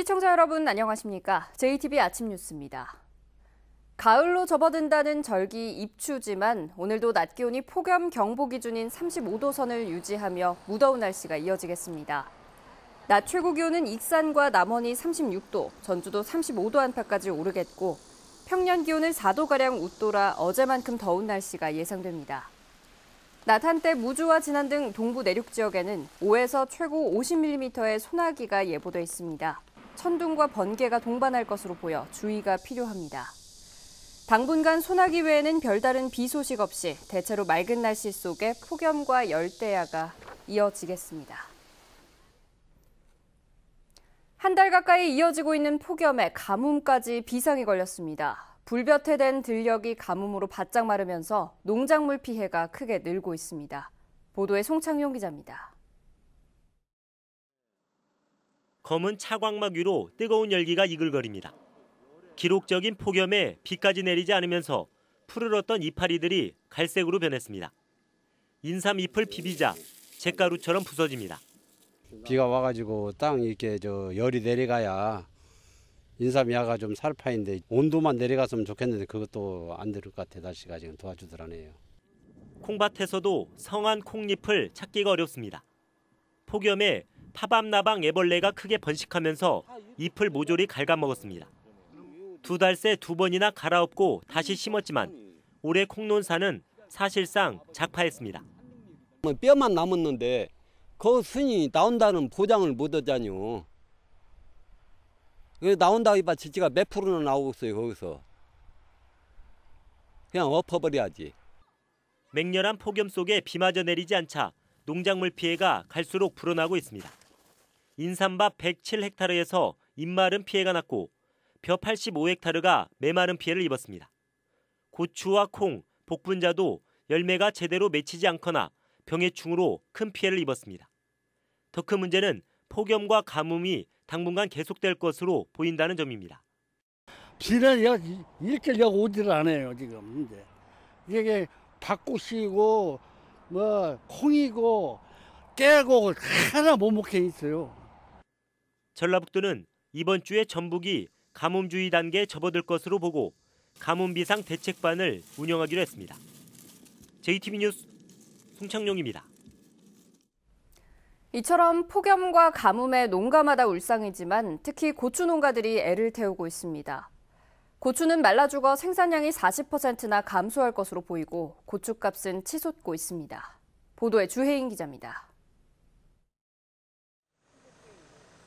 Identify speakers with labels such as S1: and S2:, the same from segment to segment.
S1: 시청자 여러분 안녕하십니까? JTBC 아침 뉴스입니다. 가을로 접어든다는 절기 입추지만 오늘도 낮 기온이 폭염 경보 기준인 35도 선을 유지하며 무더운 날씨가 이어지겠습니다. 낮 최고 기온은 익산과 남원이 36도, 전주도 35도 안팎까지 오르겠고 평년 기온을 4도가량 웃돌아 어제만큼 더운 날씨가 예상됩니다. 낮 한때 무주와 진안 등 동부 내륙 지역에는 5에서 최고 50mm의 소나기가 예보돼 있습니다. 천둥과 번개가 동반할 것으로 보여 주의가 필요합니다. 당분간 소나기 외에는 별다른 비 소식 없이 대체로 맑은 날씨 속에 폭염과 열대야가 이어지겠습니다. 한 달 가까이 이어지고 있는 폭염에 가뭄까지 비상이 걸렸습니다. 불볕에 댄 들녘이 가뭄으로 바짝 마르면서 농작물 피해가 크게 늘고 있습니다. 보도에 송창용 기자입니다.
S2: 검은 차광막 위로 뜨거운 열기가 이글거립니다. 기록적인 폭염에 비까지 내리지 않으면서 푸르렀던 이파리들이 갈색으로 변했습니다. 인삼 잎을 비비자 잿가루처럼 부서집니다.
S3: 비가 와가지고 땅 이렇게 열이 내려가야 인삼 야가 좀 살파인데 온도만 내려갔으면 좋겠는데 그것도 안 될 것 같아. 날씨가 지금 도와주더라네요.
S2: 콩밭에서도 성한 콩잎을 찾기가 어렵습니다. 폭염에 파밤나방 애벌레가 크게 번식하면서 잎을 모조리 갉아먹었습니다. 2달 새 2번이나 갈아엎고 다시 심었지만 올해 콩논사는 사실상 작파했습니다.
S4: 뼈만 남았는데 그 순이 나온다는 보장을 못 하잖요. 나온다고 해봐 지가 몇 프로나 나오고 있어요. 거기서 그냥 엎어버려야지.
S2: 맹렬한 폭염 속에 비마저 내리지 않자 농작물 피해가 갈수록 불어나고 있습니다. 인삼밭 107헥타르에서 잎마른 피해가 났고 벼 85헥타르가 메마른 피해를 입었습니다. 고추와 콩, 복분자도 열매가 제대로 맺히지 않거나 병해충으로 큰 피해를 입었습니다. 더 큰 문제는 폭염과 가뭄이 당분간 계속될 것으로 보인다는 점입니다.
S5: 비는 이렇게 오지를 않아요 지금. 이게 밭꽃이고 뭐 콩이고 깨고 하나 못 먹게 있어요.
S2: 전라북도는 이번 주에 전북이 가뭄주의 단계에 접어들 것으로 보고 가뭄 비상 대책반을 운영하기로 했습니다. JTBC 뉴스 송창용입니다.
S1: 이처럼 폭염과 가뭄에 농가마다 울상이지만 특히 고추 농가들이 애를 태우고 있습니다. 고추는 말라 죽어 생산량이 40%나 감소할 것으로 보이고 고추값은 치솟고 있습니다. 보도에 주혜인 기자입니다.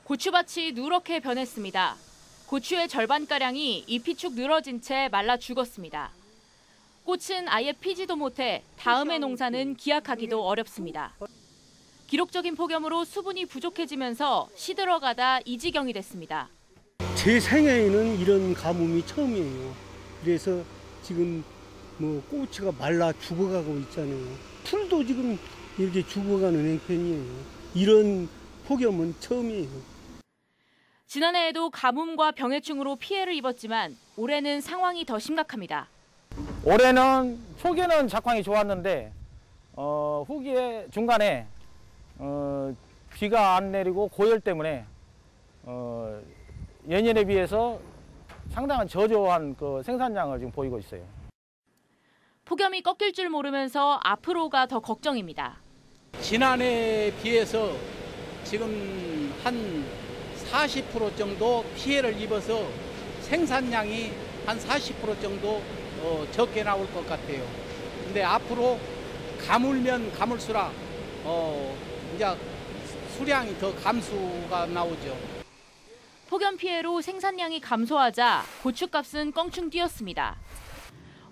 S6: 고추밭이 누렇게 변했습니다. 고추의 절반가량이 잎이 축 늘어진 채 말라 죽었습니다. 꽃은 아예 피지도 못해 다음의 농사는 기약하기도 어렵습니다. 기록적인 폭염으로 수분이 부족해지면서 시들어가다 이 지경이 됐습니다.
S5: 제 생애에는 이런 가뭄이 처음이에요. 그래서 지금 뭐 고추가 말라 죽어가고 있잖아요. 풀도 지금 이렇게 죽어가는 형편이에요. 이런 폭염은 처음이에요.
S6: 지난해에도 가뭄과 병해충으로 피해를 입었지만 올해는 상황이 더 심각합니다.
S7: 올해는 초기에는 작황이 좋았는데 후기에 중간에 비가 안 내리고 고열 때문에 예년에 비해서 상당한 저조한 그 생산량을 지금 보이고 있어요.
S6: 폭염이 꺾일 줄 모르면서 앞으로가 더 걱정입니다.
S8: 지난해에 비해서 지금 한 40% 정도 피해를 입어서 생산량이 한 40% 정도 적게 나올 것 같아요. 근데 앞으로 가물면 가물수록 이제 수량이 더 감소가 나오죠.
S6: 폭염 피해로 생산량이 감소하자 고추값은 껑충 뛰었습니다.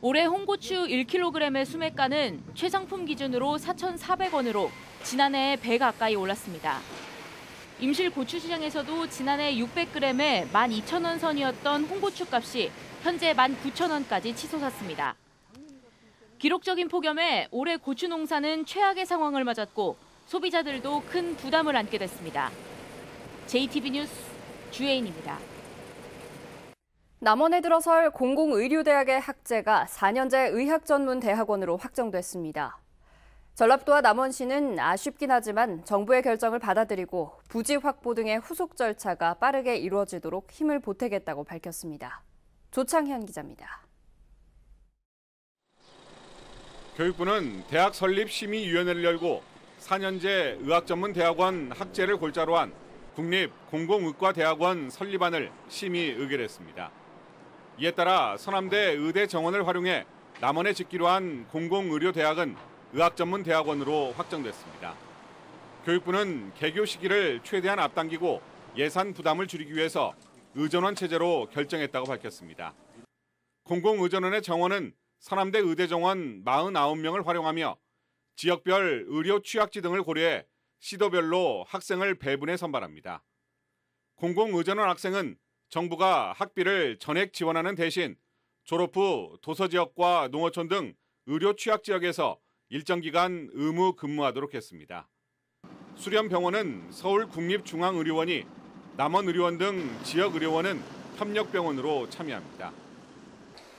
S6: 올해 홍고추 1kg의 수매가는 최상품 기준으로 4,400원으로 지난해에 배 가까이 올랐습니다. 임실 고추 시장에서도 지난해 600g에 12,000원 선이었던 홍고추값이 현재 19,000원까지 치솟았습니다. 기록적인 폭염에 올해 고추 농사는 최악의 상황을 맞았고 소비자들도 큰 부담을 안게 됐습니다. JTBC 뉴스 주혜인입니다.
S1: 남원에 들어설 공공의료대학의 학제가 4년제 의학전문대학원으로 확정됐습니다. 전라북도와 남원시는 아쉽긴 하지만 정부의 결정을 받아들이고 부지 확보 등의 후속 절차가 빠르게 이루어지도록 힘을 보태겠다고 밝혔습니다. 조창현 기자입니다.
S9: 교육부는 대학 설립 심의위원회를 열고 4년제 의학전문대학원 학제를 골자로 한 국립공공의과대학원 설립안을 심의 의결했습니다. 이에 따라 서남대 의대 정원을 활용해 남원에 짓기로 한 공공의료대학은 의학전문대학원으로 확정됐습니다. 교육부는 개교 시기를 최대한 앞당기고 예산 부담을 줄이기 위해서 의전원 체제로 결정했다고 밝혔습니다. 공공의전원의 정원은 서남대 의대 정원 49명을 활용하며 지역별 의료 취약지 등을 고려해 시도별로 학생을 배분해 선발합니다. 공공의전원 학생은 정부가 학비를 전액 지원하는 대신 졸업 후 도서지역과 농어촌 등 의료 취약지역에서 일정 기간 의무 근무하도록 했습니다. 수련병원은 서울국립중앙의료원이, 남원의료원 등 지역의료원은 협력병원으로 참여합니다.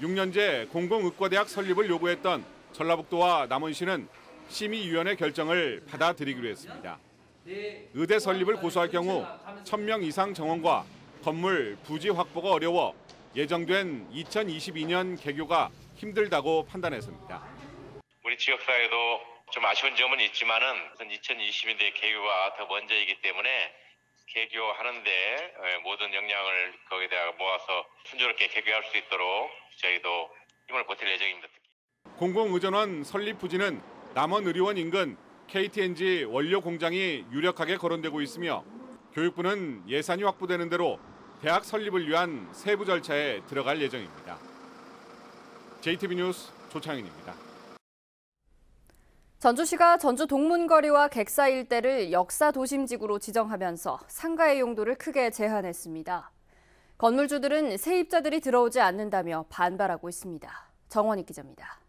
S9: 6년제 공공의과대학 설립을 요구했던 전라북도와 남원시는 심의위원회 결정을 받아들이기로 했습니다. 의대 설립을 고수할 경우 1,000명 이상 정원과 건물, 부지 확보가 어려워 예정된 2022년 개교가 힘들다고 판단했습니다.
S10: 우리 지역사회도 좀 아쉬운 점은 있지만은 2020년대 개교가 더 먼저이기 때문에 개교하는데 모든 역량을 거기다가 모아서 순조롭게 개교할 수 있도록 저희도 힘을 보탤 예정입니다.
S9: 공공의전원 설립 부지는 남원의료원 인근 KTNG 원료 공장이 유력하게 거론되고 있으며 교육부는 예산이 확보되는 대로 대학 설립을 위한 세부 절차에 들어갈 예정입니다. JTB 뉴스 조창현입니다.
S1: 전주시가 전주 동문거리와 객사 일대를 역사 도심지구로 지정하면서 상가의 용도를 크게 제한했습니다. 건물주들은 세입자들이 들어오지 않는다며 반발하고 있습니다. 정원익 기자입니다.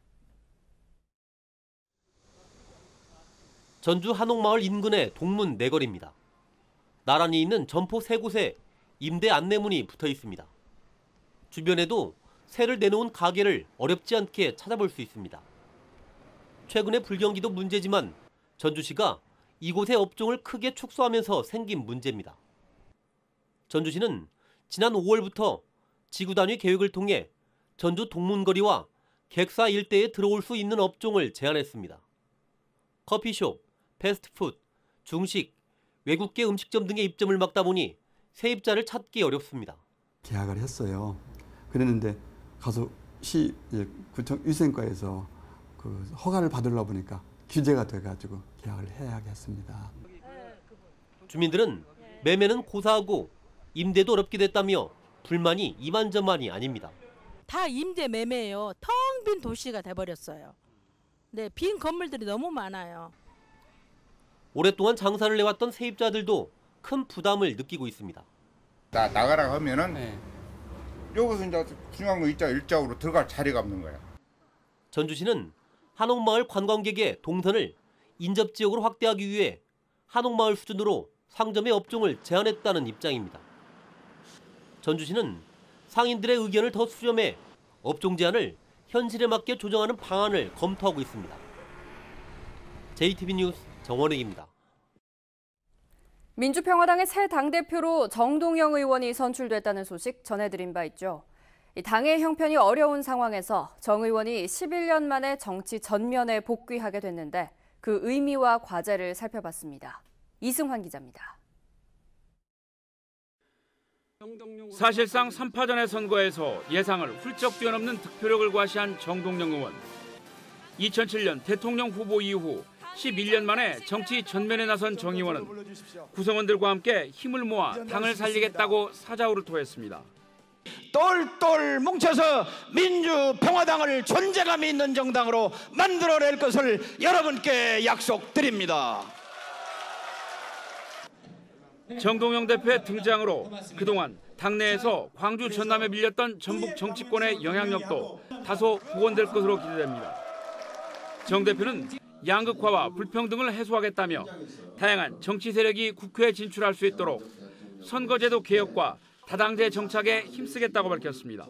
S11: 전주 한옥마을 인근의 동문 내거리입니다. 나란히 있는 점포 3곳에 임대 안내문이 붙어 있습니다. 주변에도 세를 내놓은 가게를 어렵지 않게 찾아볼 수 있습니다. 최근의 불경기도 문제지만 전주시가 이곳의 업종을 크게 축소하면서 생긴 문제입니다. 전주시는 지난 5월부터 지구 단위 계획을 통해 전주 동문거리와 객사 일대에 들어올 수 있는 업종을 제한했습니다. 커피숍, 패스트푸드, 중식, 외국계 음식점 등의 입점을 막다 보니 세입자를 찾기 어렵습니다.
S12: 계약을 했어요. 그랬는데 가서 시 구청 위생과에서 그 허가를 받으려 보니까 규제가 돼가지고 계약을 해야 하겠습니다.
S11: 주민들은 매매는 고사하고 임대도 어렵게 됐다며 불만이 이만저만이 아닙니다.
S13: 다 임대 매매예요. 텅 빈 도시가 돼버렸어요. 네, 빈 건물들이 너무 많아요.
S11: 오랫동안 장사를 해왔던 세입자들도 큰 부담을 느끼고 있습니다.
S14: 나가라 하면은 여기서 이제 중앙로 일자로 들어갈 자리가 없는 거야.
S11: 전주시는 한옥마을 관광객의 동선을 인접지역으로 확대하기 위해 한옥마을 수준으로 상점의 업종을 제한했다는 입장입니다. 전주시는 상인들의 의견을 더 수렴해 업종 제한을 현실에 맞게 조정하는 방안을 검토하고 있습니다. JTB 뉴스 정원익입니다.
S1: 민주평화당의 새 당대표로 정동영 의원이 선출됐다는 소식 전해드린 바 있죠. 당의 형편이 어려운 상황에서 정 의원이 11년 만에 정치 전면에 복귀하게 됐는데 그 의미와 과제를 살펴봤습니다. 이승환 기자입니다.
S15: 사실상 3파전의 선거에서 예상을 훌쩍 뛰어넘는 득표력을 과시한 정동영 의원. 2007년 대통령 후보 이후 11년 만에 정치 전면에 나선 정 의원은 구성원들과 함께 힘을 모아 당을 살리겠다고 사자후를 토했습니다.
S16: 똘똘 뭉쳐서 민주평화당을 존재감 있는 정당으로 만들어낼 것을 여러분께 약속드립니다.
S15: 정동영 대표의 등장으로 그동안 당내에서 광주 전남에 밀렸던 전북 정치권의 영향력도 다소 복원될 것으로 기대됩니다. 정 대표는 양극화와 불평등을 해소하겠다며 다양한 정치 세력이 국회에 진출할 수 있도록 선거제도 개혁과 다당제 정착에 힘쓰겠다고 밝혔습니다.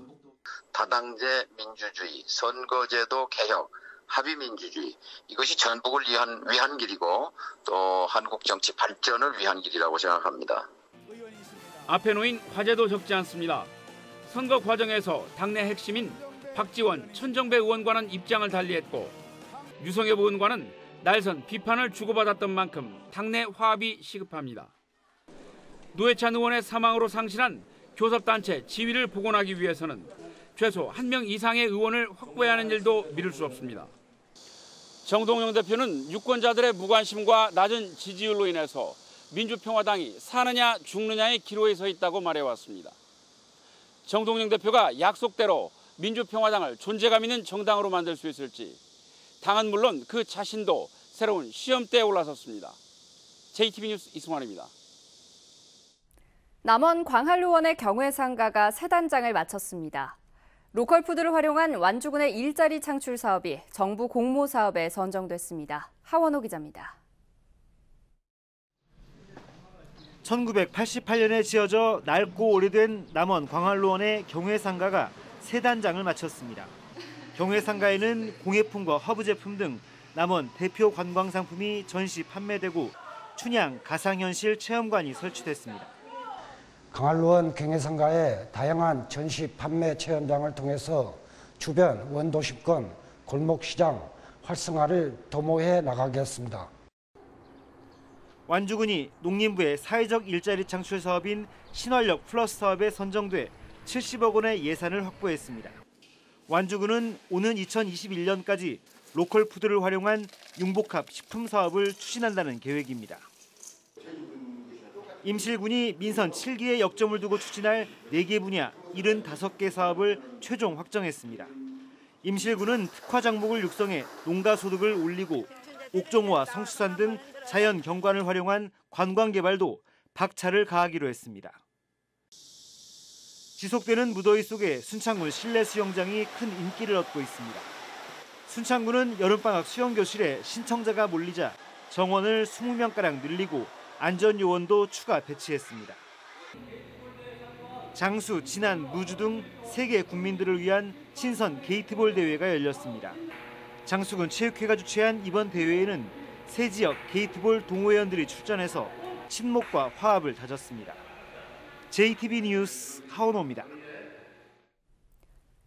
S17: 다당제 민주주의, 선거제도 개혁, 합의민주주의 이것이 전북을 위한 길이고 또 한국 정치 발전을 위한 길이라고 생각합니다.
S15: 앞에 놓인 과제도 적지 않습니다. 선거 과정에서 당내 핵심인 박지원, 천정배 의원과는 입장을 달리했고 유성엽 의원과는 날선 비판을 주고받았던 만큼 당내 화합이 시급합니다. 노회찬 의원의 사망으로 상실한 교섭단체 지위를 복원하기 위해서는 최소 1명 이상의 의원을 확보해야 하는 일도 미룰 수 없습니다. 정동영 대표는 유권자들의 무관심과 낮은 지지율로 인해서 민주평화당이 사느냐 죽느냐의 기로에 서 있다고 말해왔습니다. 정동영 대표가 약속대로 민주평화당을 존재감 있는 정당으로 만들 수 있을지 당은 물론 그 자신도 새로운 시험대에 올라섰습니다. JTB 뉴스 이승환입니다.
S1: 남원 광활로원의 경회상가가 새 단장을 마쳤습니다. 로컬푸드를 활용한 완주군의 일자리 창출 사업이 정부 공모 사업에 선정됐습니다. 하원호 기자입니다.
S18: 1988년에 지어져 낡고 오래된 남원 광활로원의 경회상가가 새 단장을 마쳤습니다. 경회상가에는 공예품과 허브 제품 등 남원 대표 관광 상품이 전시 판매되고 춘향 가상현실 체험관이 설치됐습니다.
S19: 광활로원 경회상가의 다양한 전시 판매 체험장을 통해서 주변 원도심권, 골목시장 활성화를 도모해 나가겠습니다.
S18: 완주군이 농림부의 사회적 일자리 창출 사업인 신활력 플러스 사업에 선정돼 70억 원의 예산을 확보했습니다. 완주군은 오는 2021년까지 로컬푸드를 활용한 융복합 식품 사업을 추진한다는 계획입니다. 임실군이 민선 7기의 역점을 두고 추진할 4개 분야 75개 사업을 최종 확정했습니다. 임실군은 특화 작목을 육성해 농가 소득을 올리고 옥정호와 성수산 등 자연 경관을 활용한 관광 개발도 박차를 가하기로 했습니다. 지속되는 무더위 속에 순창군 실내 수영장이 큰 인기를 얻고 있습니다. 순창군은 여름방학 수영교실에 신청자가 몰리자 정원을 20명가량 늘리고 안전요원도 추가 배치했습니다. 장수, 진안, 무주 등 세계 국민들을 위한 친선 게이트볼 대회가 열렸습니다. 장수군 체육회가 주최한 이번 대회에는 세 지역 게이트볼 동호회원들이 출전해서 친목과 화합을 다졌습니다. JTB 뉴스 하원호입니다.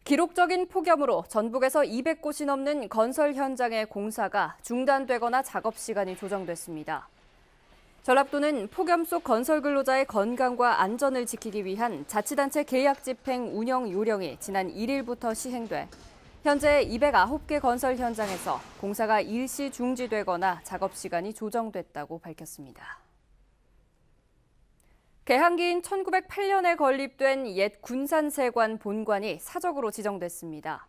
S1: 기록적인 폭염으로 전북에서 200곳이 넘는 건설 현장의 공사가 중단되거나 작업 시간이 조정됐습니다. 전라도는 폭염 속 건설 근로자의 건강과 안전을 지키기 위한 자치단체 계약 집행 운영 요령이 지난 1일부터 시행돼 현재 209개 건설 현장에서 공사가 일시 중지되거나 작업 시간이 조정됐다고 밝혔습니다. 개항기인 1908년에 건립된 옛 군산세관 본관이 사적으로 지정됐습니다.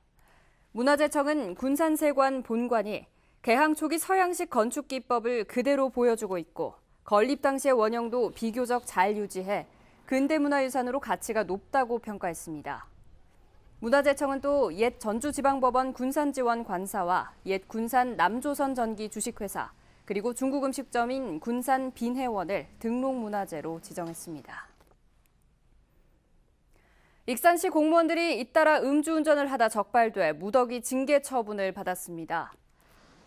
S1: 문화재청은 군산세관 본관이 개항 초기 서양식 건축 기법을 그대로 보여주고 있고 건립 당시의 원형도 비교적 잘 유지해 근대문화유산으로 가치가 높다고 평가했습니다. 문화재청은 또 옛 전주지방법원 군산지원 관사와 옛 군산 남조선 전기 주식회사 그리고 중국 음식점인 군산 빈회원을 등록문화재로 지정했습니다. 익산시 공무원들이 잇따라 음주운전을 하다 적발돼 무더기 징계 처분을 받았습니다.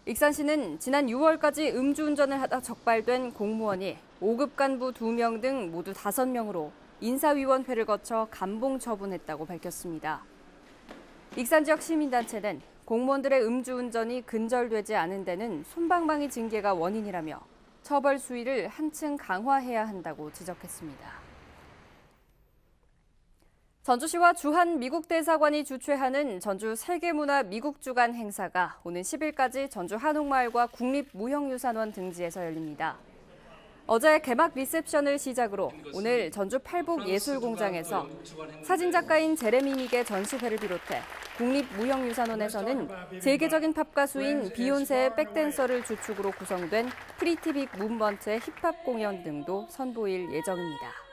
S1: 익산시는 지난 6월까지 음주운전을 하다 적발된 공무원이 5급 간부 2명 등 모두 5명으로 인사위원회를 거쳐 감봉 처분했다고 밝혔습니다. 익산 지역 시민단체는 공무원들의 음주운전이 근절되지 않은 데는 솜방망이 징계가 원인이라며 처벌 수위를 한층 강화해야 한다고 지적했습니다. 전주시와 주한 미국 대사관이 주최하는 전주 세계문화 미국주간 행사가 오는 10일까지 전주 한옥마을과 국립무형유산원 등지에서 열립니다. 어제 개막 리셉션을 시작으로 오늘 전주 팔북예술공장에서 사진작가인 제레미 믹의 전시회를 비롯해 국립무형유산원에서는 세계적인 팝 가수인 비욘세의 백댄서를 주축으로 구성된 프리티 빅 무브먼트의 힙합 공연 등도 선보일 예정입니다.